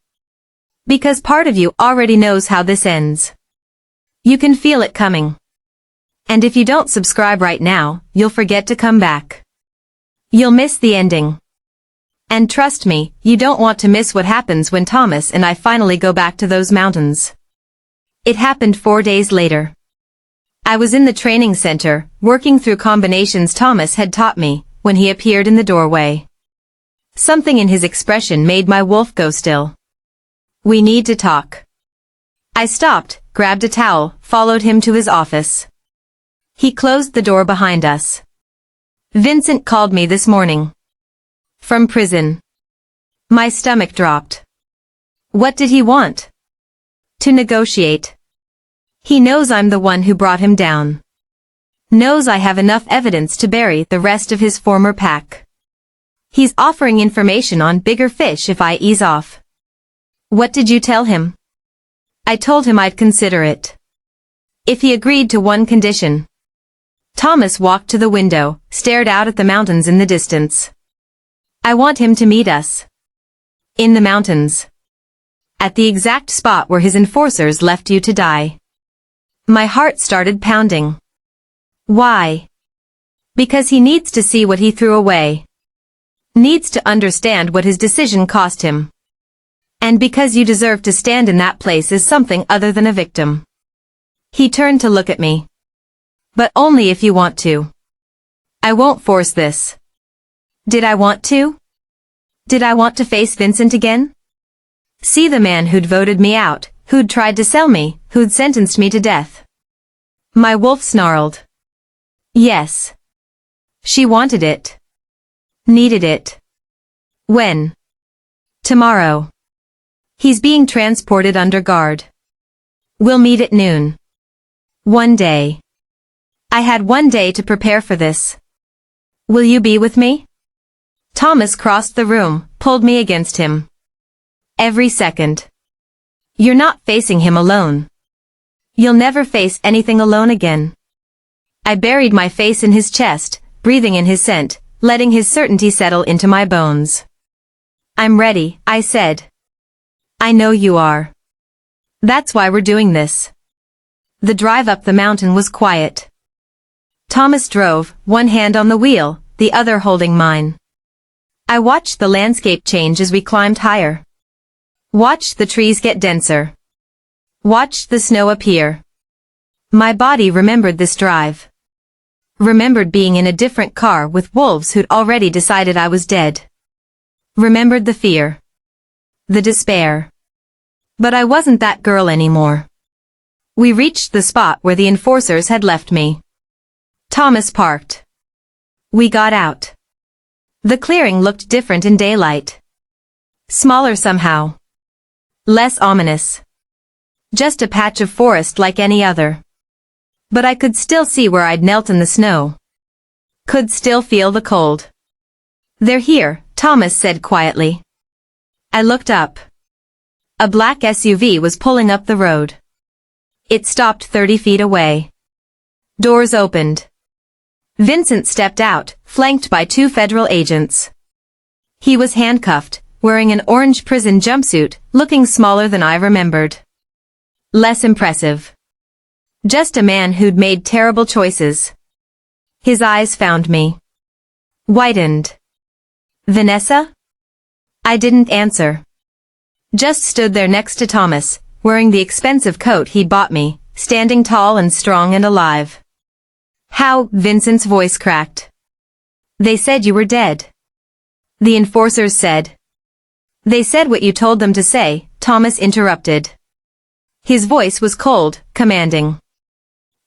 Because part of you already knows how this ends. You can feel it coming. And if you don't subscribe right now, you'll forget to come back. You'll miss the ending. And trust me, you don't want to miss what happens when Thomas and I finally go back to those mountains. It happened 4 days later. I was in the training center, working through combinations Thomas had taught me, when he appeared in the doorway. Something in his expression made my wolf go still. We need to talk. I stopped, grabbed a towel, followed him to his office. He closed the door behind us. Vincent called me this morning. From prison. My stomach dropped. What did he want? To negotiate. He knows I'm the one who brought him down. Knows I have enough evidence to bury the rest of his former pack. He's offering information on bigger fish if I ease off. What did you tell him? I told him I'd consider it. If he agreed to one condition. Thomas walked to the window, stared out at the mountains in the distance. I want him to meet us. In the mountains. At the exact spot where his enforcers left you to die. My heart started pounding. Why? Because he needs to see what he threw away. Needs to understand what his decision cost him. And because you deserve to stand in that place as something other than a victim. He turned to look at me. But only if you want to. I won't force this. Did I want to? Did I want to face Vincent again? See the man who'd voted me out, who'd tried to sell me, who'd sentenced me to death. My wolf snarled. Yes. She wanted it. Needed it. When? Tomorrow. He's being transported under guard. We'll meet at noon. One day. I had one day to prepare for this. Will you be with me? Thomas crossed the room, pulled me against him. Every second. You're not facing him alone. You'll never face anything alone again. I buried my face in his chest, breathing in his scent, letting his certainty settle into my bones. I'm ready, I said. I know you are. That's why we're doing this. The drive up the mountain was quiet. Thomas drove, one hand on the wheel, the other holding mine. I watched the landscape change as we climbed higher. Watched the trees get denser. Watched the snow appear. My body remembered this drive. Remembered being in a different car with wolves who'd already decided I was dead. Remembered the fear. The despair. But I wasn't that girl anymore. We reached the spot where the enforcers had left me. Thomas parked. We got out. The clearing looked different in daylight. Smaller somehow. Less ominous. Just a patch of forest like any other. But I could still see where I'd knelt in the snow. Could still feel the cold. They're here, Thomas said quietly. I looked up. A black SUV was pulling up the road. It stopped 30 feet away. Doors opened. Vincent stepped out, flanked by 2 federal agents. He was handcuffed, wearing an orange prison jumpsuit, looking smaller than I remembered. Less impressive. Just a man who'd made terrible choices. His eyes found me. Whitened. Vanessa? I didn't answer. Just stood there next to Thomas, wearing the expensive coat he'd bought me, standing tall and strong and alive. How? Vincent's voice cracked. They said you were dead. The enforcers said. They said what you told them to say, Thomas interrupted. His voice was cold, commanding.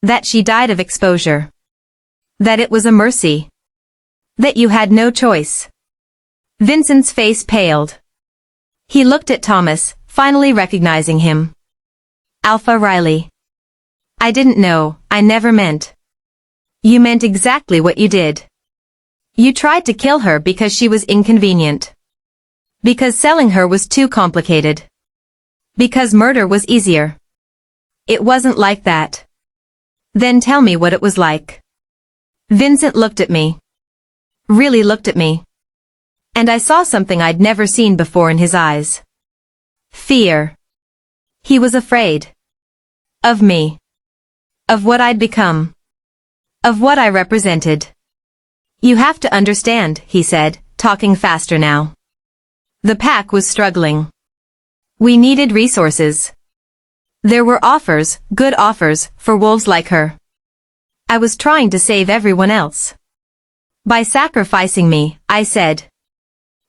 That she died of exposure. That it was a mercy. That you had no choice. Vincent's face paled. He looked at Thomas, finally recognizing him. Alpha Riley. I didn't know, I never meant. You meant exactly what you did. You tried to kill her because she was inconvenient. Because selling her was too complicated. Because murder was easier. It wasn't like that. Then tell me what it was like. Vincent looked at me. Really looked at me. And I saw something I'd never seen before in his eyes. Fear. He was afraid. Of me. Of what I'd become. Of what I represented. You have to understand, he said, talking faster now. The pack was struggling. We needed resources. There were offers, good offers, for wolves like her. I was trying to save everyone else. By sacrificing me, I said.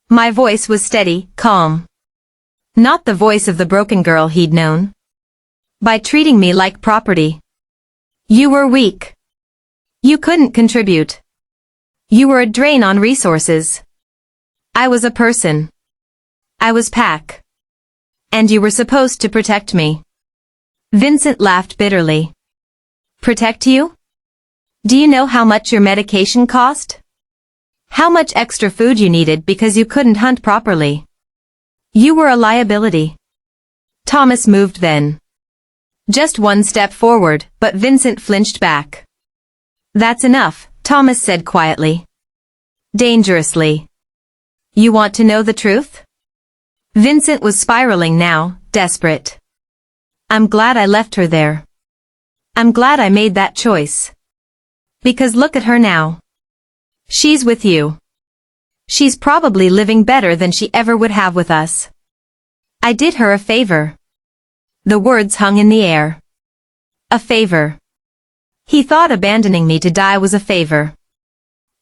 My voice was steady, calm. Not the voice of the broken girl he'd known. By treating me like property. You were weak. You couldn't contribute. You were a drain on resources. I was a person. I was pack. And you were supposed to protect me. Vincent laughed bitterly. Protect you? Do you know how much your medication cost? How much extra food you needed because you couldn't hunt properly? You were a liability. Thomas moved then. Just one step forward, but Vincent flinched back. That's enough, Thomas said quietly. Dangerously. You want to know the truth? Vincent was spiraling now, desperate. I'm glad I left her there. I'm glad I made that choice. Because look at her now. She's with you. She's probably living better than she ever would have with us. I did her a favor. The words hung in the air. A favor. He thought abandoning me to die was a favor.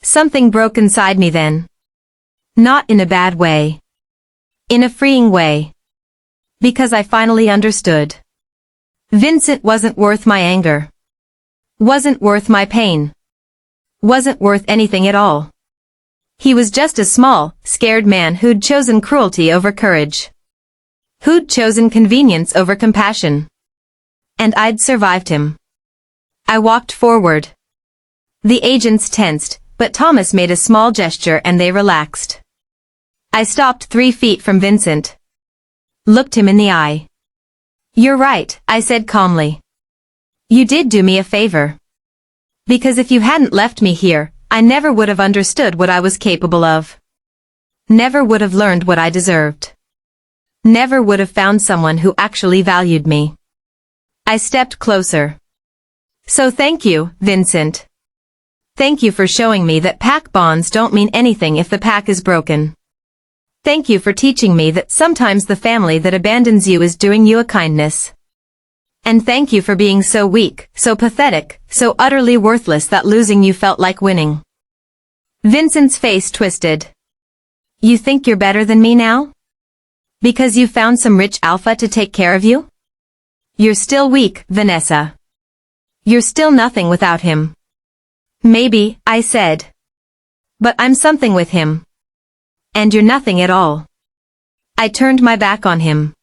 Something broke inside me then. Not in a bad way. In a freeing way. Because I finally understood. Vincent wasn't worth my anger. Wasn't worth my pain. Wasn't worth anything at all. He was just a small, scared man who'd chosen cruelty over courage. Who'd chosen convenience over compassion. And I'd survived him. I walked forward. The agents tensed, but Thomas made a small gesture and they relaxed. I stopped 3 feet from Vincent. Looked him in the eye. "You're right," I said calmly. "You did do me a favor. Because if you hadn't left me here, I never would have understood what I was capable of. Never would have learned what I deserved. Never would have found someone who actually valued me." I stepped closer. "So thank you, Vincent. Thank you for showing me that pack bonds don't mean anything if the pack is broken. Thank you for teaching me that sometimes the family that abandons you is doing you a kindness. And thank you for being so weak, so pathetic, so utterly worthless that losing you felt like winning." Vincent's face twisted. "You think you're better than me now? Because you found some rich alpha to take care of you? You're still weak, Vanessa. You're still nothing without him." "Maybe," I said. "But I'm something with him. And you're nothing at all." I turned my back on him.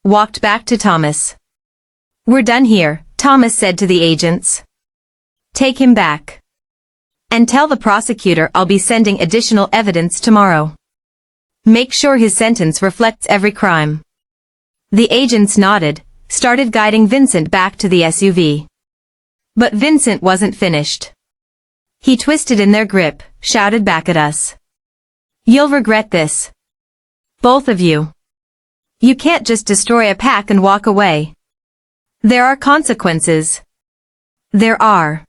Walked back to Thomas. "We're done here," Thomas said to the agents. "Take him back. And tell the prosecutor I'll be sending additional evidence tomorrow. Make sure his sentence reflects every crime." The agents nodded, started guiding Vincent back to the SUV. But Vincent wasn't finished. He twisted in their grip, shouted back at us. "You'll regret this. Both of you. You can't just destroy a pack and walk away. There are consequences." "There are."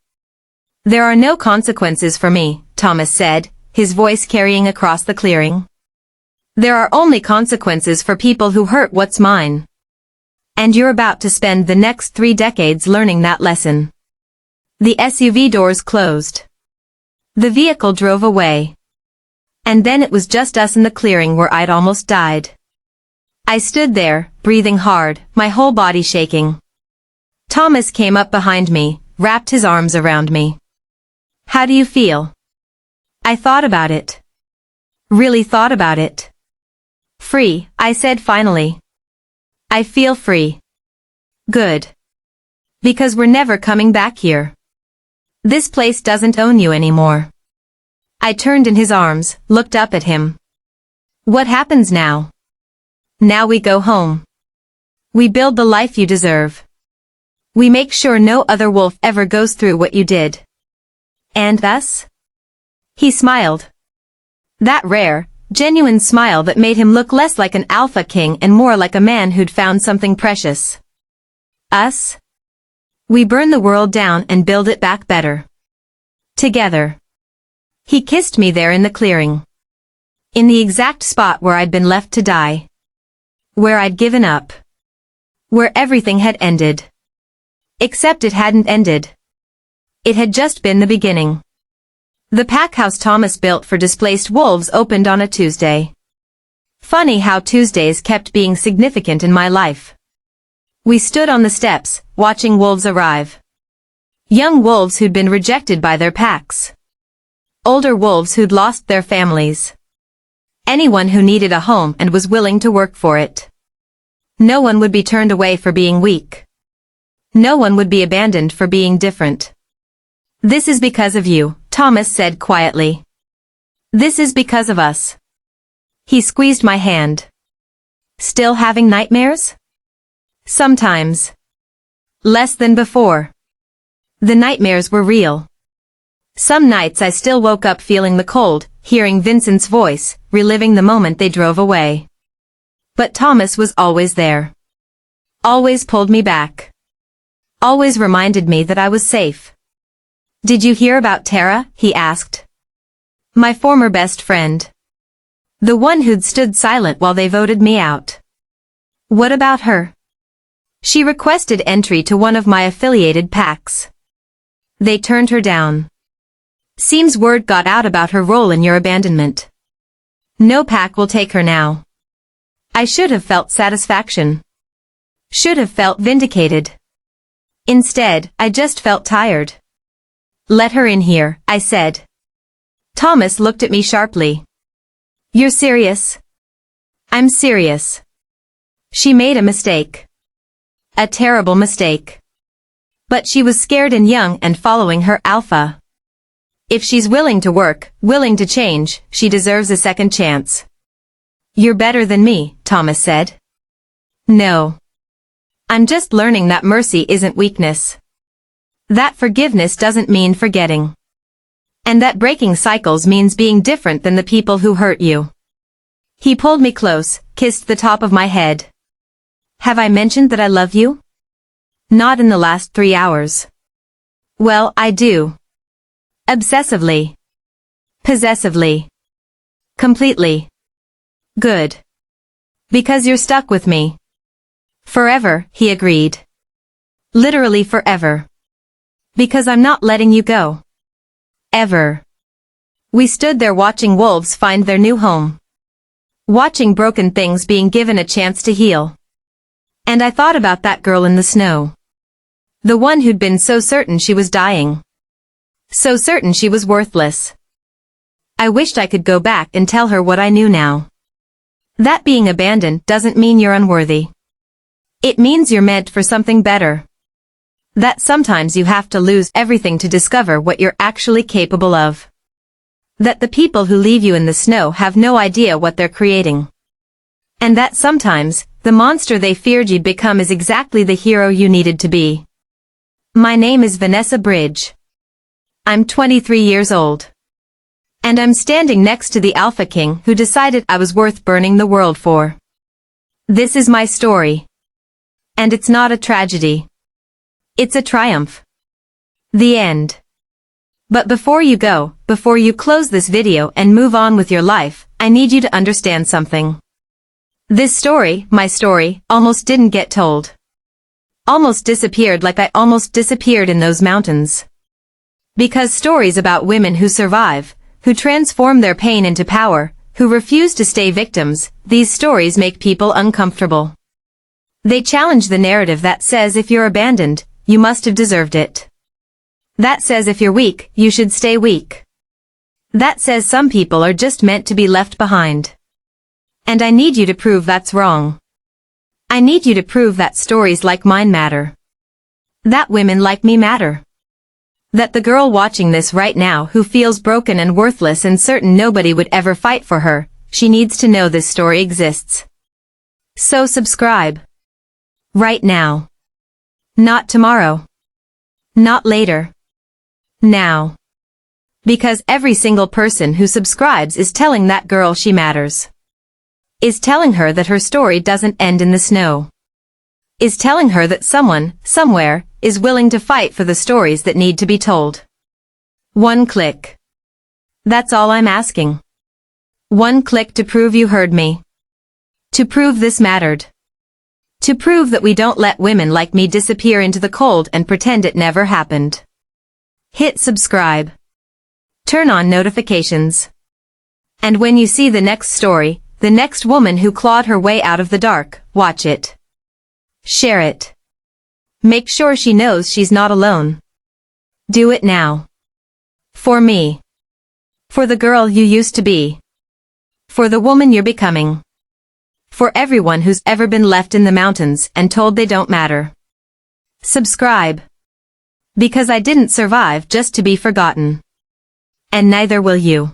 "There are no consequences for me," Thomas said, his voice carrying across the clearing. "There are only consequences for people who hurt what's mine. And you're about to spend the next 3 decades learning that lesson." The SUV doors closed. The vehicle drove away. And then it was just us in the clearing where I'd almost died. I stood there, breathing hard, my whole body shaking. Thomas came up behind me, wrapped his arms around me. "How do you feel?" I thought about it. Really thought about it. "Free," I said finally. "I feel free." "Good. Because we're never coming back here. This place doesn't own you anymore." I turned in his arms, looked up at him. "What happens now?" "Now we go home. We build the life you deserve. We make sure no other wolf ever goes through what you did." "And us?" He smiled. That rare, genuine smile that made him look less like an alpha king and more like a man who'd found something precious. "Us? We burn the world down and build it back better. Together." He kissed me there in the clearing. In the exact spot where I'd been left to die. Where I'd given up. Where everything had ended. Except it hadn't ended. It had just been the beginning. The pack house Thomas built for displaced wolves opened on a Tuesday. Funny how Tuesdays kept being significant in my life. We stood on the steps, watching wolves arrive. Young wolves who'd been rejected by their packs. Older wolves who'd lost their families. Anyone who needed a home and was willing to work for it. No one would be turned away for being weak. No one would be abandoned for being different. "This is because of you," Thomas said quietly. "This is because of us." He squeezed my hand. "Still having nightmares?" "Sometimes. Less than before." The nightmares were real. Some nights I still woke up feeling the cold, hearing Vincent's voice, reliving the moment they drove away. But Thomas was always there. Always pulled me back. Always reminded me that I was safe. "Did you hear about Tara?" he asked. "My former best friend. The one who'd stood silent while they voted me out." "What about her?" "She requested entry to one of my affiliated packs. They turned her down. Seems word got out about her role in your abandonment. No pack will take her now." I should have felt satisfaction. Should have felt vindicated. Instead, I just felt tired. Let her in here, I said. Thomas looked at me sharply. You're serious? I'm serious. She made a mistake. A terrible mistake. But she was scared and young and following her alpha. If she's willing to work, willing to change, she deserves a second chance. You're better than me, Thomas said. No. I'm just learning that mercy isn't weakness. That forgiveness doesn't mean forgetting. And that breaking cycles means being different than the people who hurt you. He pulled me close, kissed the top of my head. Have I mentioned that I love you? Not in the last 3 hours. Well, I do. Obsessively. Possessively. Completely. Good. Because you're stuck with me. Forever, he agreed. Literally forever. Because I'm not letting you go. Ever. We stood there watching wolves find their new home. Watching broken things being given a chance to heal. And I thought about that girl in the snow. The one who'd been so certain she was dying. So certain she was worthless. I wished I could go back and tell her what I knew now. That being abandoned doesn't mean you're unworthy. It means you're meant for something better. That sometimes you have to lose everything to discover what you're actually capable of. That the people who leave you in the snow have no idea what they're creating. And that sometimes, the monster they feared you'd become is exactly the hero you needed to be. My name is Vanessa Bridge. I'm 23 years old. And I'm standing next to the Alpha King who decided I was worth burning the world for. This is my story. And it's not a tragedy. It's a triumph. The end. But before you go, before you close this video and move on with your life, I need you to understand something. This story, my story, almost didn't get told. Almost disappeared like I almost disappeared in those mountains. Because stories about women who survive, who transform their pain into power, who refuse to stay victims, these stories make people uncomfortable. They challenge the narrative that says if you're abandoned, you must have deserved it. That says if you're weak, you should stay weak. That says some people are just meant to be left behind. And I need you to prove that's wrong. I need you to prove that stories like mine matter. That women like me matter. That the girl watching this right now who feels broken and worthless and certain nobody would ever fight for her, she needs to know this story exists. So subscribe. Right now. Not tomorrow. Not later. Now. Because every single person who subscribes is telling that girl she matters. Is telling her that her story doesn't end in the snow. Is telling her that someone, somewhere, is willing to fight for the stories that need to be told. One click. That's all I'm asking. One click to prove you heard me. To prove this mattered. To prove that we don't let women like me disappear into the cold and pretend it never happened. Hit subscribe. Turn on notifications. And when you see the next story, the next woman who clawed her way out of the dark, watch it. Share it. Make sure she knows she's not alone. Do it now. For me. For the girl you used to be. For the woman you're becoming. For everyone who's ever been left in the mountains and told they don't matter. Subscribe. Because I didn't survive just to be forgotten. And neither will you.